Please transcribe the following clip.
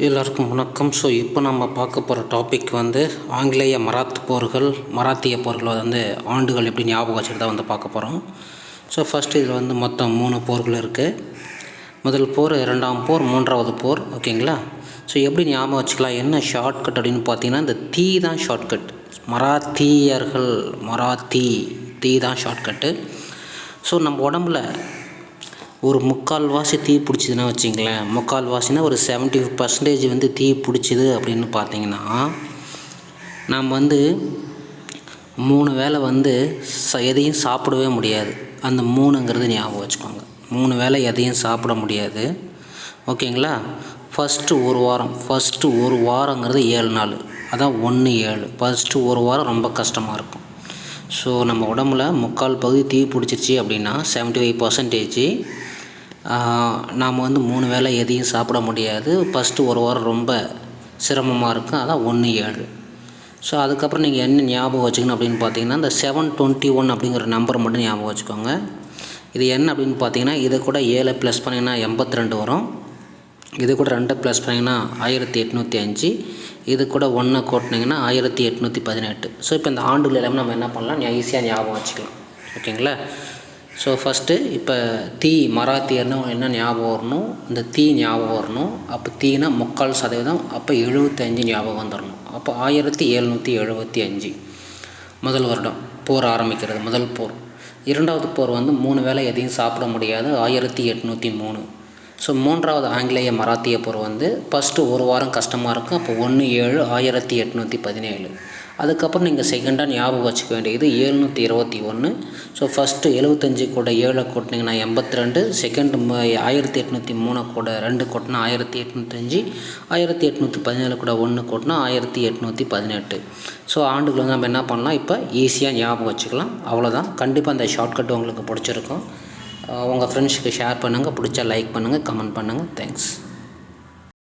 எல்லாருக்கும் வணக்கம். இப்போ நம்ம பார்க்க போகிற டாபிக் ஆங்கிலேய மராத்திய போர்கள் ஆண்டுகள் எப்படி ஞாபகம் வச்சுட்டு தான் பார்க்க போகிறோம். ஃபஸ்ட்டு இதில் மொத்தம் 3 போர்கள் இருக்குது. முதல் போர், 2ஆம் போர், 3ஆவது போர். ஓகேங்களா? எப்படி ஞாபகம் வச்சுக்கலாம், என்ன ஷார்ட்கட் அப்படின்னு பார்த்தீங்கன்னா, இந்த தீ தான் ஷார்ட்கட். தீ தான் ஷார்ட்கட்டு. நம்ம உடம்புல ஒரு 3/4 தீ பிடிச்சிதுன்னா வச்சிங்களேன், 3/4 ஒரு 75% தீ பிடிச்சிது அப்படின்னு பார்த்தீங்கன்னா, நாம் 3 வேளை எதையும் சாப்பிடவே முடியாது. அந்த 3ங்கிறது ஞாபகம் வச்சுக்கோங்க. 3 வேளை எதையும் சாப்பிட முடியாது. ஓகேங்களா? ஃபஸ்ட்டு ஒரு வாரங்கிறது 7 நாள், அதான் 1/7. ஃபஸ்ட்டு ஒரு வாரம் ரொம்ப கஷ்டமாக இருக்கும். நம்ம உடம்புல 3/4 பகுதி தீ பிடிச்சிருச்சு அப்படின்னா 75% நாம் 3 வேளை எதையும் சாப்பிட முடியாது. ஃபஸ்ட்டு ஒரு வாரம் ரொம்ப சிரமமாக இருக்கும், அதான் 1/7. அதுக்கப்புறம் நீங்கள் என்ன ஞாபகம் வச்சுக்கணும் அப்படின்னு பார்த்தீங்கன்னா, இந்த 721 அப்படிங்கிற நம்பர் மட்டும் ஞாபகம் வச்சுக்கோங்க. இது என்ன அப்படின்னு பார்த்தீங்கன்னா, இதை கூட 7 ப்ளஸ் பண்ணிங்கன்னா 82 வரும். இது கூட 2 ப்ளஸ் பண்ணிங்கன்னா 1805. இது கூட 1 கூட்டினீங்கன்னா 1818. இப்போ இந்த ஆண்டுகள் எல்லாமே நம்ம என்ன பண்ணலாம், ஈஸியாக ஞாபகம் வச்சுக்கலாம். ஓகேங்களா? ஃபஸ்ட்டு இப்போ தீ மராத்தியர்னு என்ன ஞாபகம் வரணும், இந்த தீ ஞாபகம் வரணும். அப்போ தீனா 3/4%, அப்போ 75 ஞாபகம் வந்துடணும். அப்போ 1775 முதல் வருடம் போர் ஆரம்பிக்கிறது, முதல் போர். 2ஆவது போர் 3 வேளை எதையும் சாப்பிட முடியாது, 1803. 3ஆவது ஆங்கிலேய மராத்திய போர் ஃபஸ்ட்டு ஒரு வாரம் கஷ்டமாக இருக்கும், அப்போ 1/7 1817. அதுக்கப்புறம் நீங்கள் செகண்டாக ஞாபகம் வச்சுக்க வேண்டியது 721. ஃபஸ்ட்டு 75 கூட 7 கூட்டினீங்கன்னா 82. செகண்டு 1803 கூட 2 கூட்டினா 1805. 1817 கூட 1 கூட்டினா 1818. ஆண்டுகள் நம்ம என்ன பண்ணலாம், இப்போ ஈஸியாக ஞாபகம் வச்சுக்கலாம். அவ்வளோதான். கண்டிப்பாக அந்த ஷார்ட்கட் உங்களுக்கு பிடிச்சிருக்கும். உங்கள் ஃப்ரெண்ட்ஸுக்கு ஷேர் பண்ணுங்கள். பிடிச்சா லைக் பண்ணுங்கள், கமெண்ட் பண்ணுங்கள். தேங்க்ஸ்.